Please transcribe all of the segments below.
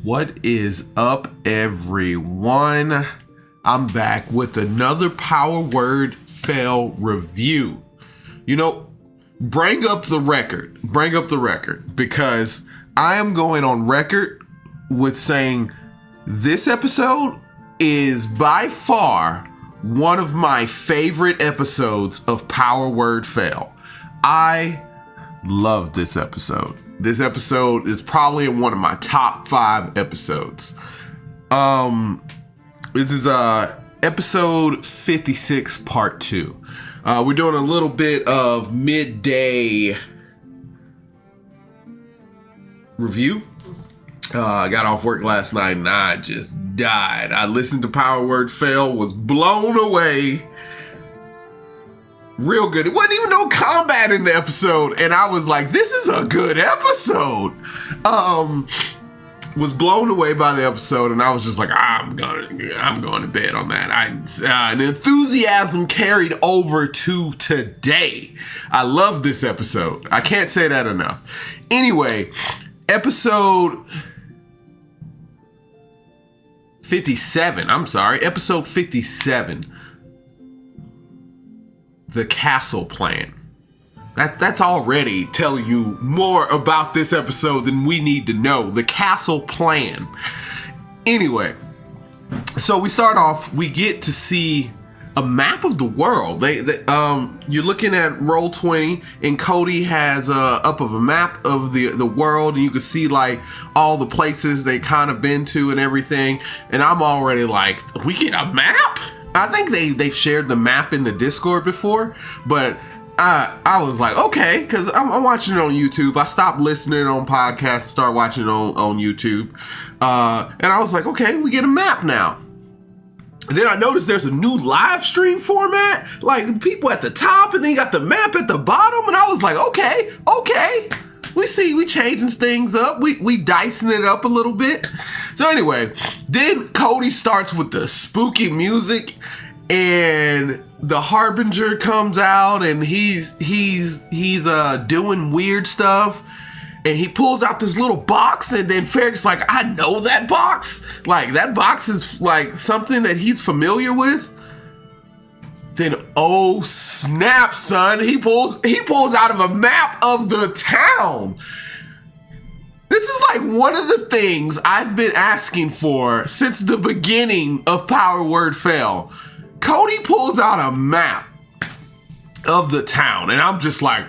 What is up, everyone? I'm back with another Power Word Fail review. You know, bring up the record, because I am going on record with saying this episode is by far one of my favorite episodes of Power Word Fail. I love this episode. This episode is probably one of my top 5 episodes. This is episode 56, part 2. We're doing a little bit of midday review. I got off work last night and I just died. I listened to Power Word Fail, was blown away. Real good. It wasn't even no combat in the episode, and I was like, this is a good episode. Was blown away by the episode, and I was just like, I'm going to bed on that. And enthusiasm carried over to today. I love this episode. I can't say that enough. Anyway, episode 57. Episode 57. The Castle Plan. That's already telling you more about this episode than we need to know. The Castle Plan. Anyway, so we start off, we get to see a map of the world. You're looking at Roll20, and Cody has up of a map of the world, and you can see like all the places they kind of been to and everything. And I'm already like, we get a map? I think they've shared the map in the Discord before, but I was like, okay, because I'm watching it on YouTube. I stopped listening on podcasts and start watching it on YouTube. And I was like, okay, we get a map now. Then I noticed there's a new live stream format, like people at the top, and then you got the map at the bottom. And I was like, okay. We changing things up. We dicing it up a little bit. So anyway, then Cody starts with the spooky music, and the Harbinger comes out, and he's doing weird stuff, and he pulls out this little box, and then Ferric's like, I know that box. Like, that box is like something that he's familiar with. Then, oh snap, son, he pulls out of a map of the town. This is like one of the things I've been asking for since the beginning of Power Word Fail. Cody pulls out a map of the town, and I'm just like,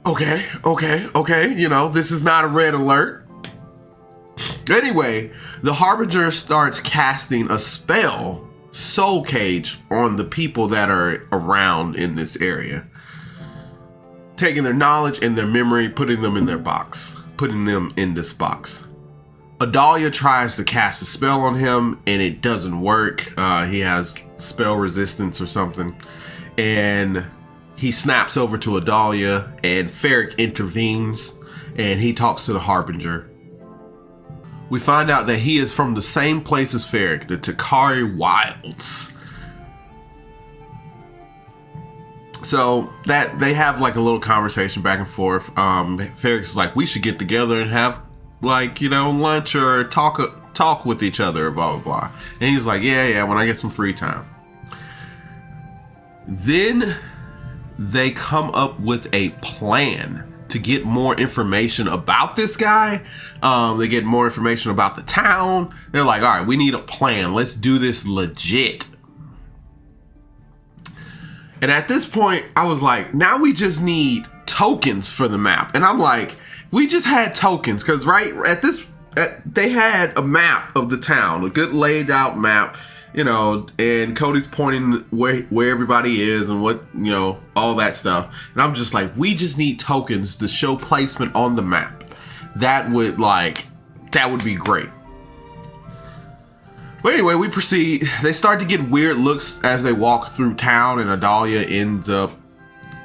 okay, you know, this is not a red alert. Anyway, the Harbinger starts casting a spell, Soul Cage, on the people that are around in this area, taking their knowledge and their memory, putting them in this box. Adalia tries to cast a spell on him, and it doesn't work. He has spell resistance or something, and he snaps over to Adalia, and Ferric intervenes, and he talks to the Harbinger. We find out that he is from the same place as Ferric, the Takari Wilds. So that they have like a little conversation back and forth. Ferric's like, we should get together and have like, you know, lunch or talk with each other, blah, blah, blah. And he's like, yeah, when I get some free time. Then they come up with a plan to get more information about this guy. They get more information about the town. They're like, all right, we need a plan. Let's do this legit. And at this point, I was like, now we just need tokens for the map. And I'm like, we just had tokens, because they had a map of the town, a good laid out map, you know, and Cody's pointing where everybody is and what, you know, all that stuff. And I'm just like, we just need tokens to show placement on the map. That would be great. But anyway, we proceed. They start to get weird looks as they walk through town, and Adalia ends up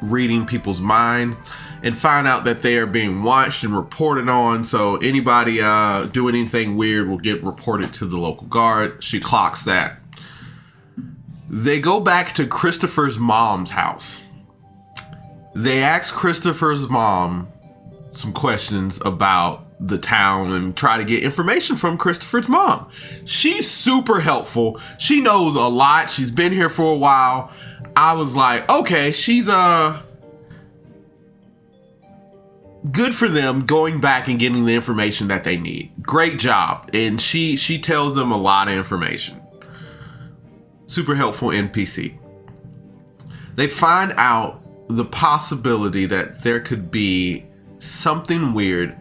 reading people's minds and find out that they are being watched and reported on. So anybody doing anything weird will get reported to the local guard. She clocks that. They go back to Christopher's mom's house. They ask Christopher's mom some questions about the town and try to get information from Christopher's mom. She's super helpful. She knows a lot. She's been here for a while. I was like, okay, she's good for them going back and getting the information that they need. Great job. And she tells them a lot of information. Super helpful NPC. They find out the possibility that there could be something weird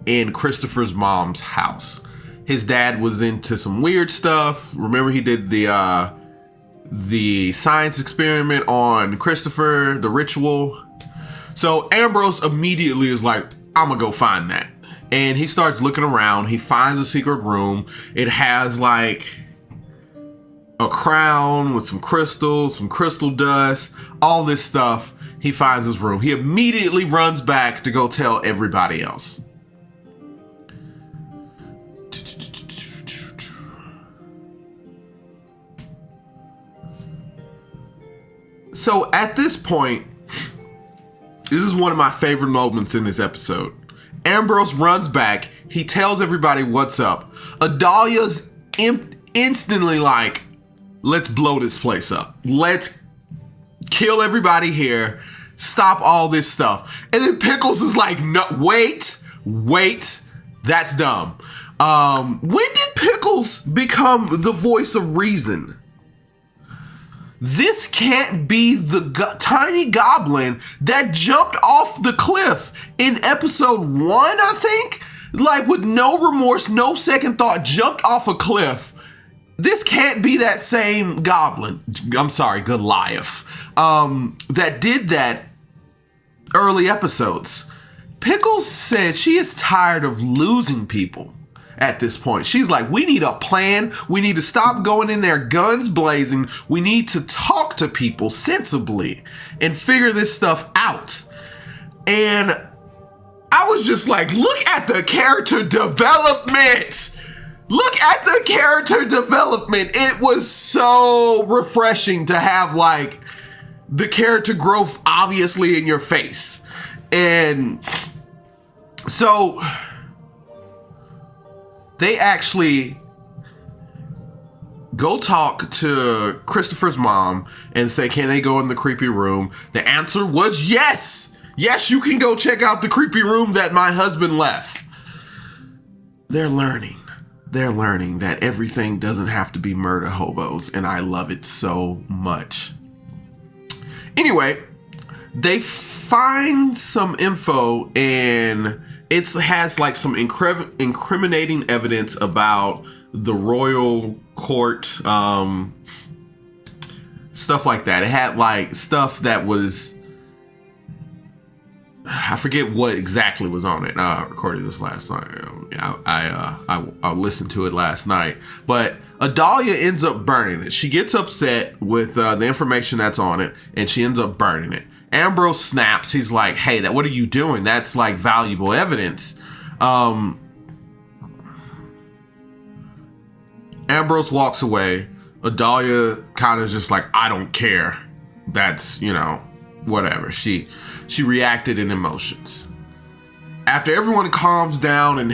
in Christopher's mom's house. His dad was into some weird stuff. Remember, he did the science experiment on Christopher, the ritual. So Ambrose immediately is like, I'm gonna go find that. And he starts looking around. He finds a secret room. It has like a crown with some crystals, some crystal dust, all this stuff. He finds his room. He immediately runs back to go tell everybody else. So at this point, this is one of my favorite moments in this episode. Ambrose runs back. He tells everybody what's up. Adalia's instantly like, let's blow this place up. Let's kill everybody here. Stop all this stuff. And then Pickles is like, no, wait. That's dumb. When did Pickles become the voice of reason? This can't be the tiny goblin that jumped off the cliff in episode 1, I think? Like, with no remorse, no second thought, jumped off a cliff. This can't be that same goblin. I'm sorry, Goliath. That did that early episodes. Pickles said she is tired of losing people at this point. She's like, we need a plan. We need to stop going in there guns blazing. We need to talk to people sensibly and figure this stuff out. And I was just like, look at the character development. Look at the character development. It was so refreshing to have like the character growth obviously in your face. And so they actually go talk to Christopher's mom and say, can they go in the creepy room? The answer was yes. Yes, you can go check out the creepy room that my husband left. They're learning that everything doesn't have to be murder hobos, and I love it so much. Anyway, they find some info, and it has like some incriminating evidence about the royal court, stuff like that. It had like stuff that was, I forget what exactly was on it. I recorded this last night. I listened to it last night. But Adalia ends up burning it. She gets upset with the information that's on it, and she ends up burning it. Ambrose snaps. He's like, hey, what are you doing? That's like valuable evidence. Ambrose walks away. Adalia kind of just like, I don't care. That's, whatever. She reacted in emotions. After everyone calms down and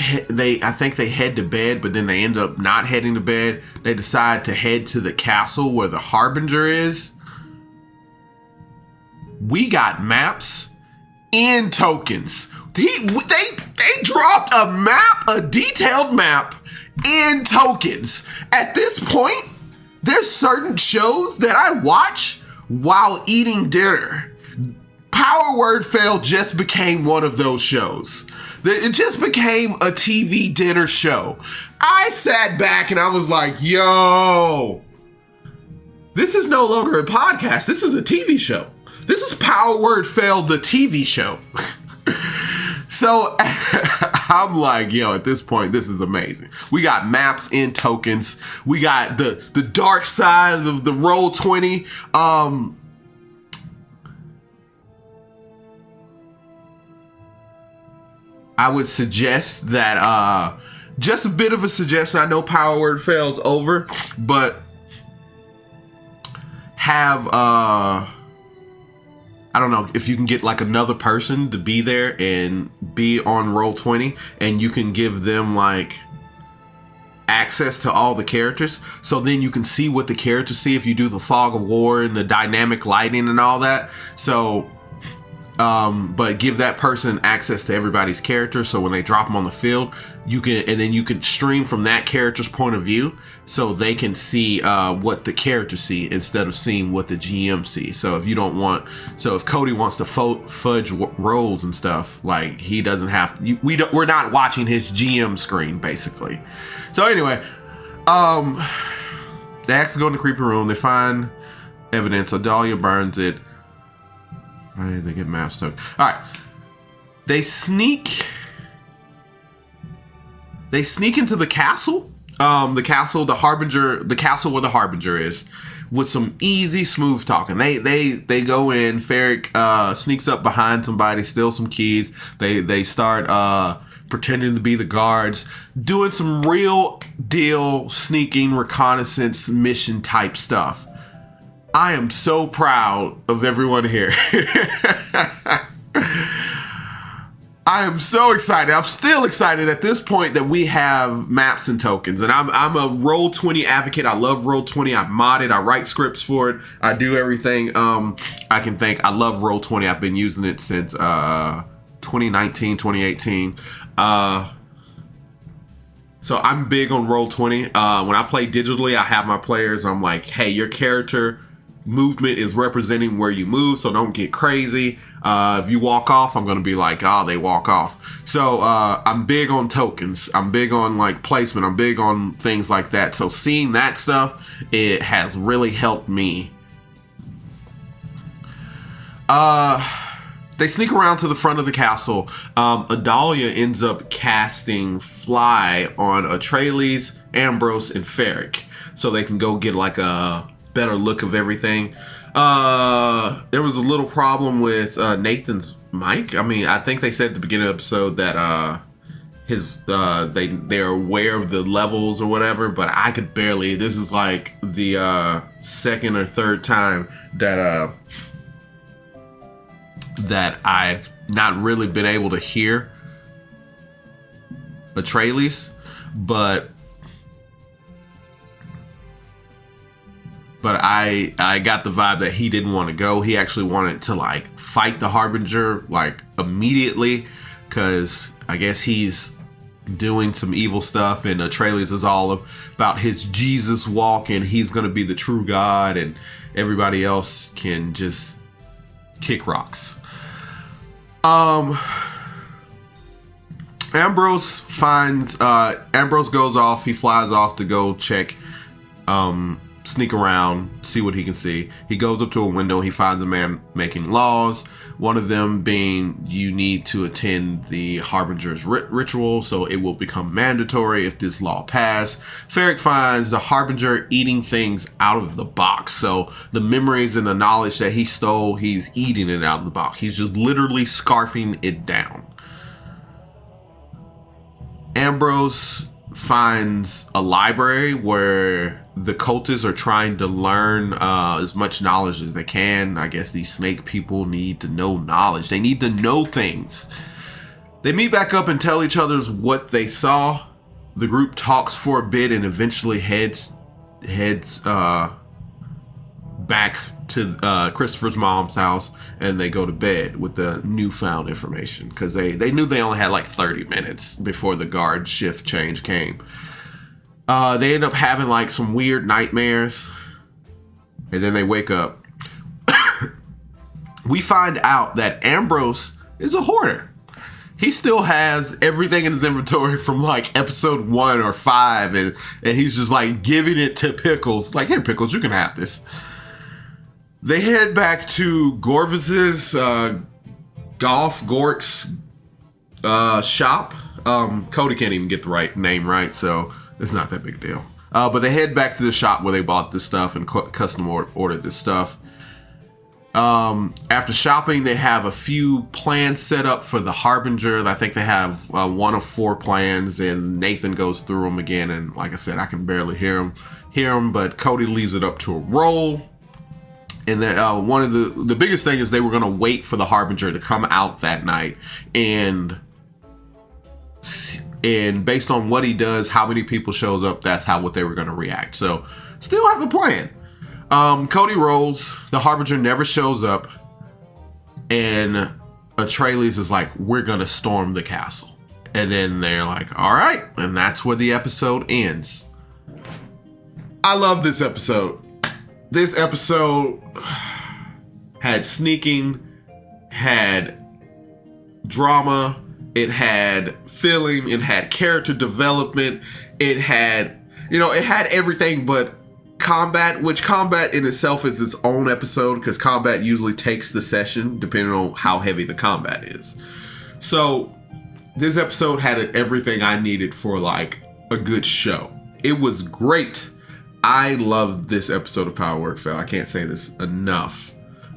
I think they head to bed, but then they end up not heading to bed. They decide to head to the castle where the Harbinger is. We got maps and tokens. They dropped a map, a detailed map, and tokens. At this point, there's certain shows that I watch while eating dinner. Power Word Fail just became one of those shows. It just became a TV dinner show. I sat back and I was like, yo, this is no longer a podcast. This is a TV show. This is Power Word Fail, the TV show. So I'm like, yo, at this point, this is amazing. We got maps and tokens. We got the dark side of the Roll20. I would suggest that, just a bit of a suggestion. I know Power Word Fail's over, but have I don't know if you can get like another person to be there and be on Roll20, and you can give them like access to all the characters, so then you can see what the characters see if you do the fog of war and the dynamic lighting and all that. So but give that person access to everybody's character, so when they drop them on the field, you can, and then you can stream from that character's point of view, so they can see what the characters see instead of seeing what the GM sees. So if you don't want, so if Cody wants to fudge rolls and stuff, like he doesn't have, we're not watching his GM screen basically. So anyway, they actually go in the creepy room. They find evidence. Adalia burns it. They get map stuck. All right. They sneak into the castle. The castle where the Harbinger is, with some easy, smooth talking. They go in. Ferric sneaks up behind somebody, steals some keys. They start pretending to be the guards, doing some real deal sneaking reconnaissance mission type stuff. I am so proud of everyone here. I am so excited. I'm still excited at this point that we have maps and tokens. And I'm a Roll20 advocate. I love Roll20. I mod it. I write scripts for it. I do everything I can think. I love Roll20. I've been using it since 2019, 2018. So I'm big on Roll20. When I play digitally, I have my players. I'm like, hey, your character movement is representing where you move, so don't get crazy. If you walk off, I'm gonna be like, oh, they walk off. So I'm big on tokens. I'm big on like placement. I'm big on things like that. So seeing that stuff, it has really helped me. They sneak around to the front of the castle. Adalia ends up casting Fly on Atreides, Ambrose, and Ferric, so they can go get like a better look of everything. There was a little problem with Nathan's mic. I mean, I think they said at the beginning of the episode that they're aware of the levels or whatever, but I could barely. This is like the second or third time that I've not really been able to hear Atreides, but I got the vibe that he didn't want to go. He actually wanted to like fight the Harbinger like immediately, because I guess he's doing some evil stuff, and Atreides is all about his Jesus walk, and he's gonna be the true God, and everybody else can just kick rocks. Ambrose goes off. He flies off to go check, sneak around, see what he can see. He goes up to a window. He finds a man making laws. One of them being, you need to attend the Harbinger's ritual, so it will become mandatory if this law passed. Ferric finds the Harbinger eating things out of the box. So the memories and the knowledge that he stole, he's eating it out of the box. He's just literally scarfing it down. Ambrose finds a library where the cultists are trying to learn as much knowledge as they can. I guess these snake people need to know knowledge. They need to know things. They meet back up and tell each other what they saw. The group talks for a bit and eventually heads back to Christopher's mom's house, and they go to bed with the newfound information, because they knew they only had like 30 minutes before the guard shift change came. They end up having like some weird nightmares, and then they wake up. We find out that Ambrose is a hoarder. He still has everything in his inventory from like episode 1 or 5, and he's just like giving it to Pickles. Like, here, Pickles, you can have this. They head back to Gorvis's, Gork's shop. Cody can't even get the right name right, so it's not that big a deal. But they head back to the shop where they bought this stuff and custom ordered this stuff. After shopping, they have a few plans set up for the Harbinger. I think they have one of 4 plans, and Nathan goes through them again. And like I said, I can barely hear him, but Cody leaves it up to a roll. And then one of the biggest thing is they were going to wait for the Harbinger to come out that night, and based on what he does, how many people shows up, that's what they were going to react. So still have a plan. Cody rolls, the Harbinger never shows up, and Atreides is like, we're going to storm the castle. And then they're like, all right. And that's where the episode ends. I love this episode. This episode had sneaking, had drama, it had feeling, it had character development, it had everything but combat, which combat in itself is its own episode because combat usually takes the session depending on how heavy the combat is. So this episode had everything I needed for like a good show. It was great. I loved this episode of Power Word Fail. I can't say this enough.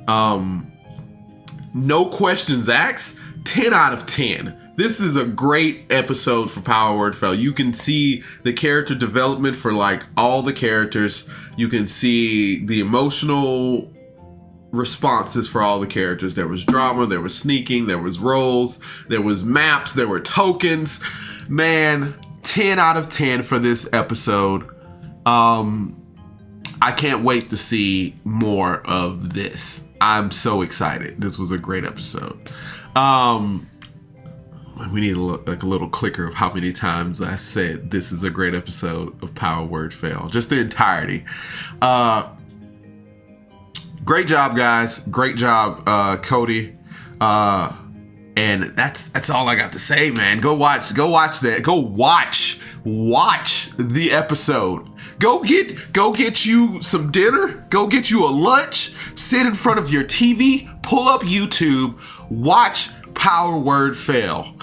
No questions asked. 10 out of 10. This is a great episode for Power Word Fail. You can see the character development for like all the characters. You can see the emotional responses for all the characters. There was drama, there was sneaking, there was roles, there was maps, there were tokens. Man, 10 out of 10 for this episode. I can't wait to see more of this. I'm so excited. This was a great episode. We need a little clicker of how many times I said this is a great episode of Power Word Fail. Just the entirety. Great job, guys. Great job, Cody. And that's all I got to say, man. Go watch that. Go watch the episode. Go get you some dinner. Go get you a lunch. Sit in front of your TV. Pull up YouTube. Watch Power Word Fail.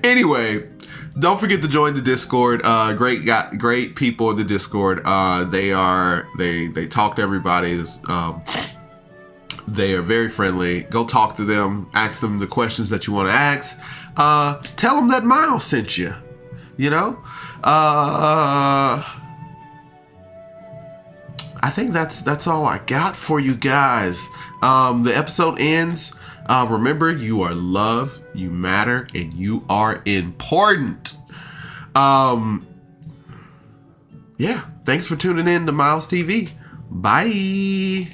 Anyway, don't forget to join the Discord. Great people in the Discord. They talk to everybody. They are very friendly. Go talk to them. Ask them the questions that you want to ask. Tell them that Miles sent you. You know? I think that's all I got for you guys. The episode ends. Remember, you are loved, you matter, and you are important. Yeah. Thanks for tuning in to Miles TV. Bye.